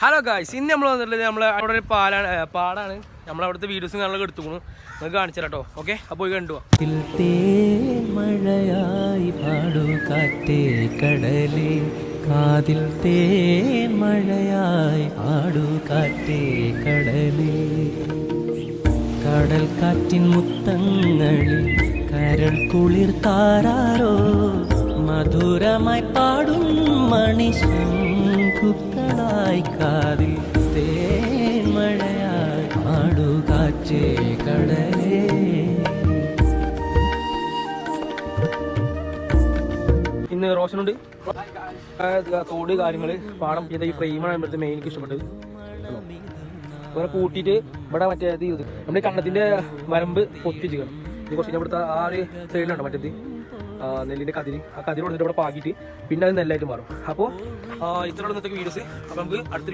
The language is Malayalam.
ഹലോ ഗായ്സ്, ഇന്ന് നമ്മൾ വന്നിട്ടുള്ളത് നമ്മളെ അവിടെ ഒരു പാടാണ്. നമ്മളവിടുത്തെ വീഡിയോസും കാര്യങ്ങളൊക്കെ എടുത്തുകൊണ്ട് നിങ്ങൾക്ക് കാണിച്ചു തരാം കേട്ടോ. ഓക്കെ, അപ്പോൾ പോയി കണ്ടു മഴയായി പാടു കാറ്റേ കടലേ, കാതിൽ തേൻ മഴയായി ആടു കാറ്റേ കടലേ. കടൽ കാറ്റിൻ മുത്തങ്ങളിൽ കരൾ കുളിർ താരാരോ, മധുരമായി പാടും മണിശങ്കുക്കളായി കാതിൽ തേൻ മഴയായി ആടു കാറ്റേ കടലേ. ഇന്ന് റോഷനുണ്ട്, തോട് കാര്യങ്ങള് പാടം ചെയ്ത ഈ ഫ്രെയിമാണ് മെയിൻ എനിക്ക് ഇഷ്ടപ്പെട്ടത്. ഇവിടെ കൂട്ടിയിട്ട് ഇവിടെ മറ്റേ ഇത് നമ്മുടെ കണ്ണത്തിന്റെ വരമ്പ് പൊട്ടിച്ചിരിക്കണം. ഇത് കുറച്ച് ഇവിടുത്തെ ആ ഒരു സൈഡിലുണ്ടോ മറ്റേത് നെല്ലിന്റെ കതിരി, ആ കതിരി കൊടുത്തിട്ട് ഇവിടെ പാകിയിട്ട് പിന്നെ അത് നെല്ലായിട്ട് മാറും. അപ്പോൾ ഇത്രയുള്ള ഇന്നത്തെ വീഡിയോസ്. അപ്പോൾ നമുക്ക് അടുത്തൊരു